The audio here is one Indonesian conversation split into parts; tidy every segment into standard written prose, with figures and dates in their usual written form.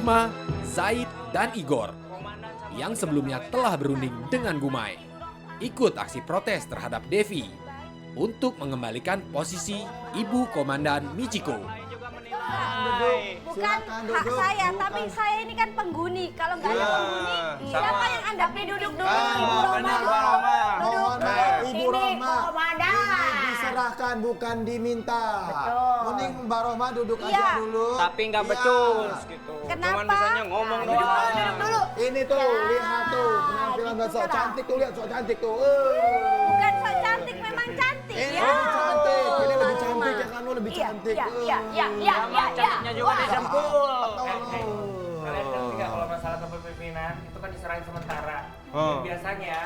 Irma, Zaid, dan Igor yang sebelumnya telah berunding dengan Gumai ikut aksi protes terhadap Devi untuk mengembalikan posisi Ibu Komandan Michiko. Bukan hak saya, tapi saya ini kan penghuni. Kalau nggak ada penghuni, siapa yang Anda pilih? Duduk dulu, Ibu Roma. Duduk dulu. Ibu Roma, Komandan. diserahkan bukan diminta. Betul. Mending Mbak Roma duduk Iya. aja dulu. Tapi nggak Iya. becus gitu. Kenapa? Cuman bisanya ngomong Duduk dulu, doang. duduk dulu. Ini tuh, Ya. lihat tuh, penampilan gitu Mbak sok lah. cantik tuh, lihat sok cantik tuh. Bukan sok cantik, memang cantik Ini ya. lebih cantik, ini lebih Mbak cantik Roma. ya, kamu lebih Iya, cantik. iya. Cantiknya juga Wah. disempul. Kalian ngerti nggak kalau masalah kepemimpinan itu kan diserahin sementara. Hmm. Biasanya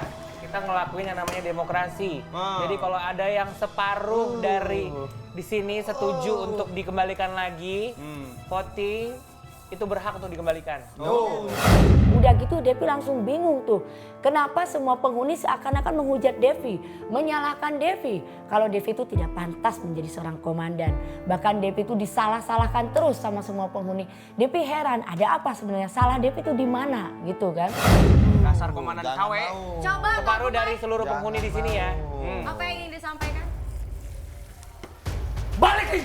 kita ngelakuin yang namanya demokrasi. Hmm. Jadi kalau ada yang separuh dari di sini setuju untuk dikembalikan lagi, voting itu berhak untuk dikembalikan. Udah gitu Devi langsung bingung tuh. Kenapa semua penghuni seakan-akan menghujat Devi, menyalahkan Devi. Kalau Devi itu tidak pantas menjadi seorang komandan. Bahkan Devi itu disalah-salahkan terus sama semua penghuni. Devi heran, ada apa sebenarnya? Salah Devi itu di mana gitu kan. Dasar komandan KW. Coba Separuh dari seluruh penghuni di sini ya. apa yang ingin disampaikan? Balikin!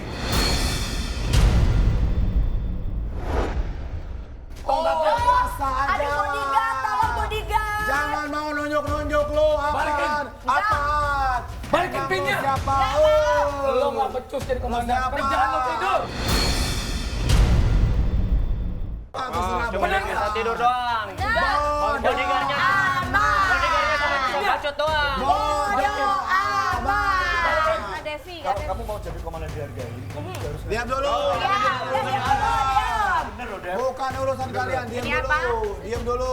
Tongkatnya kuasa aja. Ada bodyguard, tolong bodyguard. Jangan mau nunjuk-nunjuk lo, Balikin. apaan? Apaan? Balikin Emang pinnya. lo siapa? Lo nggak becus jadi komandan. Siapa? Kerjaan lo tidur. Cuma kita tidur doang. Bodyguardnya sama cuma bacot doang. Bodoh amat. Kak Devi, Kak Devi. Kamu mau jadi komandan dihargai, kamu harus Diam dulu. Bukan urusan kalian, diam Ini dulu. apa? Diam dulu.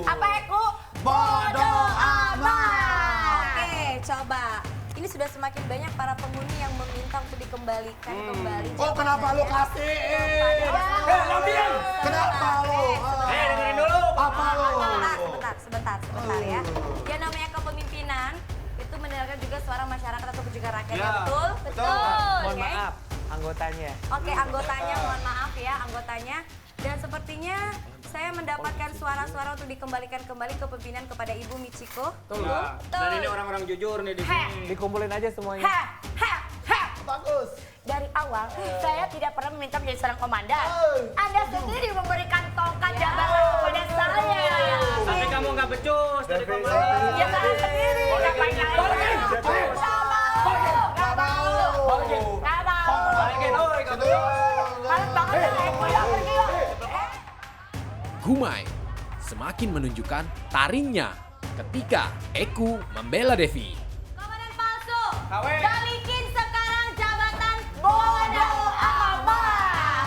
Apa Eko? Bodoh amat. Oke, coba. Ini sudah semakin banyak para penghuni yang meminta untuk dikembalikan kembali. Oh, kenapa lu kasih? Kenapa lu? Dengerin dulu. Apa lu? Sebentar ya. Yang namanya kepemimpinan itu mendengarkan juga suara masyarakat atau juga rakyat. Ya, Betul? Mohon Oke. maaf anggotanya. Oke, anggotanya mohon maaf ya, anggotanya. Dan sepertinya saya mendapatkan suara-suara untuk dikembalikan kembali kepemimpinan kepada Ibu Michiko. Betul. Dan ini orang-orang jujur nih di sini. Dikumpulin aja semuanya. Bagus. Dari awal saya tidak pernah meminta menjadi seorang komandan. Anda sendiri memberikan tongkat jabatan kepada saya. Tapi kamu nggak becus jadi komandan. Ya saya sendiri. Ngapain Balikin. Balikin. Males banget ya, Eko ya, pergi yuk. Gumai semakin menunjukkan taringnya ketika Eku membela Devi. Komandan palsu. KW. Balikin sekarang jabatan Bodoh amat.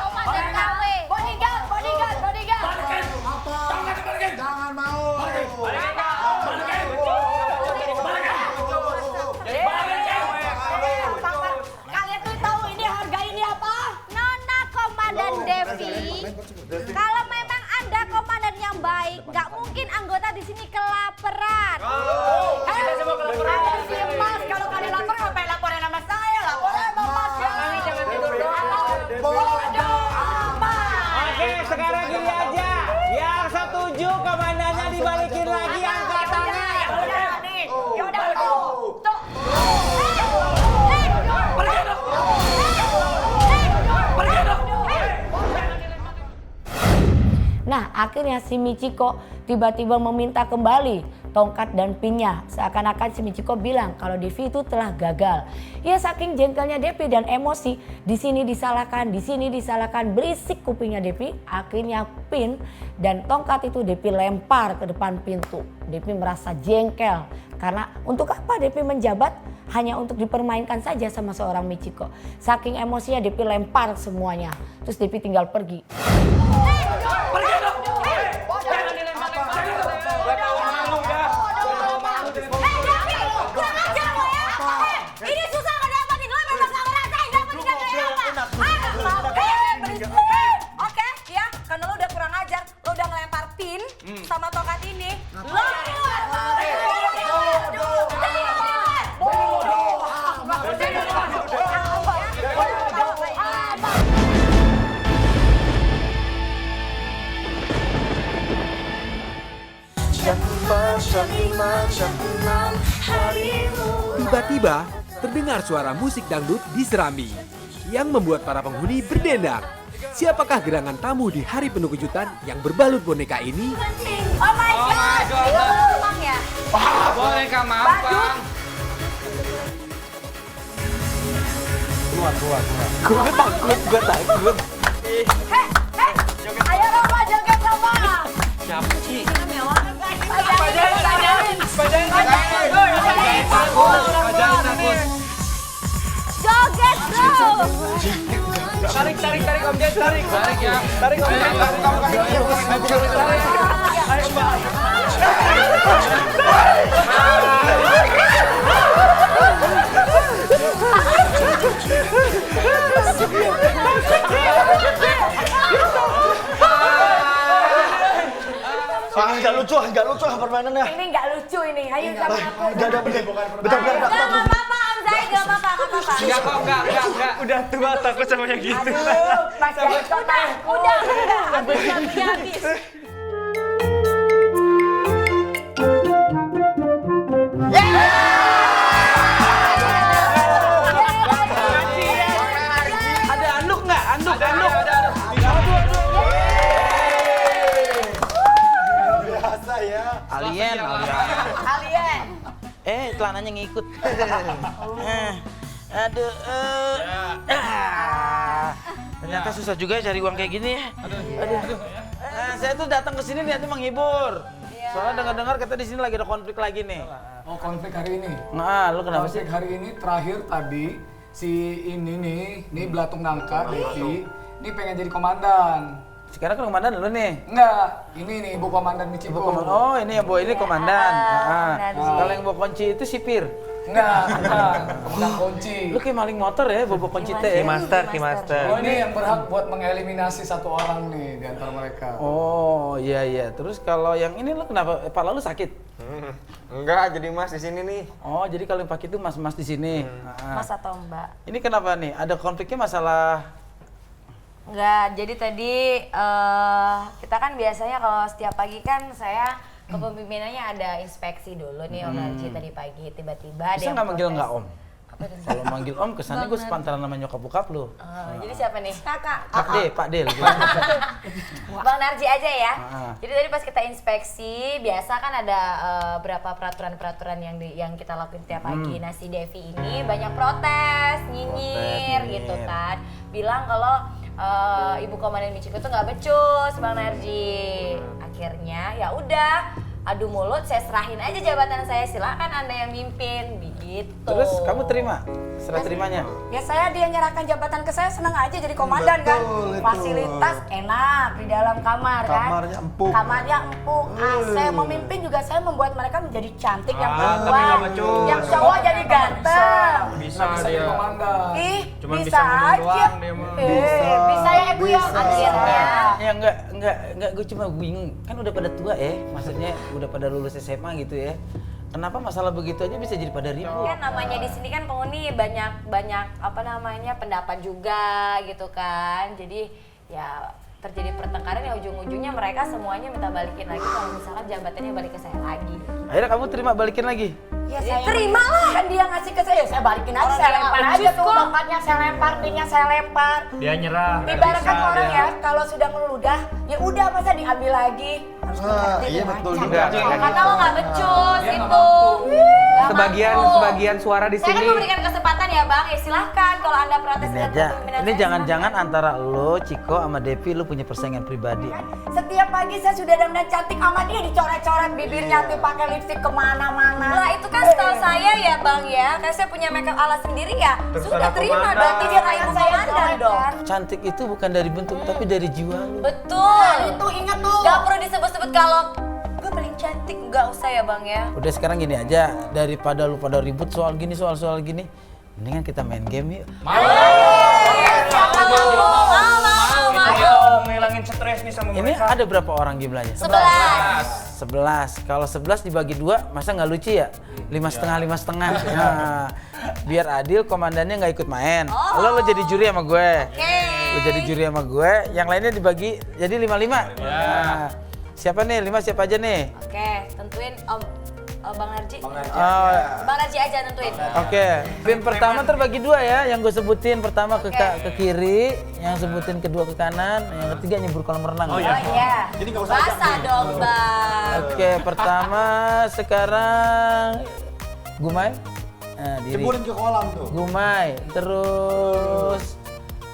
Komandan KW. Bodyguard. Apa? Jangan mau. Kalian tuh tahu ini harga ini apa? Nona Komandan Devi, kalau memang Anda komandan yang baik, nggak mungkin anggota di sini kelaparan. Kita semua kelaparan. Ada si Mas, kalau kalian lapar ngapain laporin sama saya? Laporin sama Mas ya. Kami jangan tidur doang. Bodoh amat. Oke, sekarang gini aja. Yang setuju komandannya dibalikin lagi angkat tangan. Yaudah nih, yaudah tuh. Nah, akhirnya si Michiko tiba-tiba meminta kembali tongkat dan pinnya. Seakan-akan si Michiko bilang kalau Devi itu telah gagal. Ya saking jengkelnya Devi dan emosi, di sini disalahkan, berisik kupingnya Devi. Akhirnya pin dan tongkat itu Devi lempar ke depan pintu. Devi merasa jengkel karena untuk apa Devi menjabat? Hanya untuk dipermainkan saja sama seorang Michiko. Saking emosinya Devi lempar semuanya. Terus Devi tinggal pergi. Ini susah nggak dapetin, lo memang nggak ngerasain dapetin kayak apa? Oke, ya, karena lo udah kurang ajar, lo udah ngelempar pin sama tongkat ini, lo keluar. Tiba-tiba terdengar suara musik dangdut di Serambi yang membuat para penghuni berdendang. Siapakah gerangan tamu di hari penuh kejutan yang berbalut boneka ini? Oh my god. Itu Mampang ya? Boneka Mampang. Gue takut. Ayo Roma joget Roma. Siapa sih? Joget bro. Tarik Om Jen, tarik ya. Tarik Om Jen, tarik. Ayo Mbak. Enggak lucu permainannya. Ini nggak lucu ini. Ayo sama aku. Bentar. Enggak apa-apa Om Zai, enggak apa-apa. Enggak kok, enggak. Udah tua takut sama yang gitu. Aduh, Mas Jaito takut. Udah. Habis. Ada anduk nggak? Anduk. Biasa ya. Alien. Celananya ngikut. Aduh. Ternyata susah juga cari uang kayak gini ya. Aduh. Saya tuh datang ke sini niatnya menghibur. Soalnya dengar-dengar kata di sini lagi ada konflik lagi nih. Oh, konflik hari ini. Nah, lu kenapa sih? Konflik hari ini terakhir tadi si ini nih Belatung Nangka, Devi, ini pengen jadi komandan. Sekarang kan komandan lu nih. Enggak, ini nih Ibu Komandan Michiko. Oh, ini yang bawa ini komandan. benar sih. Kalau yang bawa kunci itu sipir. Enggak, komandan kunci. Lu kayak maling motor ya, bawa kunci teh. Master. Oh, ini yang berhak buat mengeliminasi satu orang nih di antara mereka. Oh, iya. Terus kalau yang ini lu kenapa? Kepala lu sakit? Enggak, jadi Mas di sini nih. Oh, jadi kalau yang pakai itu mas-mas di sini. Mas atau Mbak? Ini kenapa nih? Ada konfliknya masalah? Enggak, jadi tadi kita kan biasanya kalau setiap pagi kan saya kepemimpinannya ada inspeksi dulu nih Om Narji tadi pagi tiba-tiba ada Bisa yang nggak manggil protes. nggak Om? Kalau manggil Om kesannya gue sepantaran nama nyokap bokap lu. Jadi siapa nih? Kakak. Pak D. Bang Narji aja ya. Ah. Jadi tadi pas kita inspeksi, biasa kan ada berapa peraturan-peraturan yang kita lakuin tiap pagi. Nah si Devi ini banyak protes, nyinyir gitu kan. Bilang kalau Ibu Komandan Michiko tuh nggak becus Bang Narji. Akhirnya ya udah, adu mulut, saya serahin aja jabatan saya, silakan Anda yang mimpin, begitu. Terus kamu terima? Serah terimanya? Ya saya dia nyerahkan jabatan ke saya, senang aja jadi komandan kan. Betul, itu. Fasilitas enak di dalam kamar kan. Kamarnya empuk. Kamarnya empuk. AC memimpin juga saya membuat mereka menjadi cantik yang tapi perempuan. nggak becus. Yang cowok jadi ganteng. Bisa Bisa jadi komandan. Ih, Cuman bisa bisa ngomong aja. doang dia mah. Bisa ya Bu ya akhirnya. Ya enggak, gue cuma bingung. Kan udah pada tua ya, maksudnya udah pada lulus SMA gitu ya. Kenapa masalah begitu aja bisa jadi pada ribut? Kan namanya di sini kan penghuni banyak apa namanya pendapat juga gitu kan. Jadi ya terjadi pertengkaran yang ujung-ujungnya mereka semuanya minta balikin lagi kalau misalkan jabatannya balik ke saya lagi. Akhirnya kamu terima balikin lagi? Ya saya terima lah. Kan dia ngasih ke saya balikin aja. Orang Saya dia lempar nggak aja becus tuh kok. tongkatnya saya lempar, pinnya saya lempar. Dia nyerah. Ibaratkan orang ya, kalau sudah meludah, ya udah masa diambil lagi. Harus dikerti Iya dengan betul cara. juga. Karena lo nggak becus Dia nggak itu. Nggak mampu. Sebagian suara di Saya kan sini. memberikan kesempatan ya Bang, ya silahkan kalau Anda protes Ini dengan aja. kepemimpinan Ini saya, jangan-jangan antara lo, Ciko, sama Devi lo punya persaingan pribadi. Setiap pagi saya sudah dandan cantik sama dia dicoret-coret bibirnya tuh pakai lipstik kemana-mana. Lah itu kan style saya ya Bang ya, kan saya punya makeup ala sendiri ya. Sudah terima, berarti dia kayak ibu komandan dong. Cantik itu bukan dari bentuk, tapi dari jiwa lo. Betul. Itu ingat tuh. Gak perlu disebut-sebut kalau gue paling cantik, nggak usah ya Bang ya. Udah sekarang gini aja, daripada lu pada ribut soal gini, soal gini, mendingan kita main game yuk. Ayo ngilangin stres nih sama Ini mereka. ada berapa orang jumlahnya? 11. Kalau 11 dibagi 2, masa nggak lucu ya? 5,5. Nah, biar adil, komandannya nggak ikut main. Lo jadi juri sama gue. Lo jadi juri sama gue, yang lainnya dibagi jadi 5-5. Nah, siapa nih? 5 siapa aja nih? Oke, tentuin Om Bang Narji. Oh, Bang Narji aja nentuin. Oke, pin pertama terbagi dua ya, yang gue sebutin pertama ke kiri, yang sebutin kedua ke kanan, yang ketiga nyebur kolam renang. Oh iya. Jadi nggak usah Basah dong, Bang. Oke, pertama sekarang Gumai. Nah, diri. Jeburin ke kolam tuh. Gumai, terus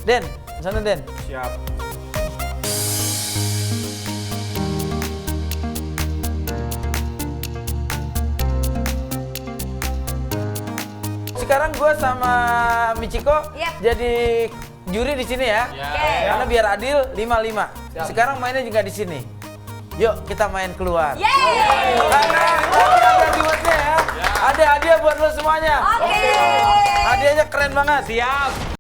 Den, sana Den. Siap. Sekarang gue sama Michiko Iya. jadi juri di sini ya. Oke. Karena biar adil 5-5. Sekarang mainnya juga di sini. Yuk kita main keluar. Yeay. Karena nanti ada rewardnya ya. Ada hadiah buat lo semuanya. Oke. Hadiahnya keren banget. Siap.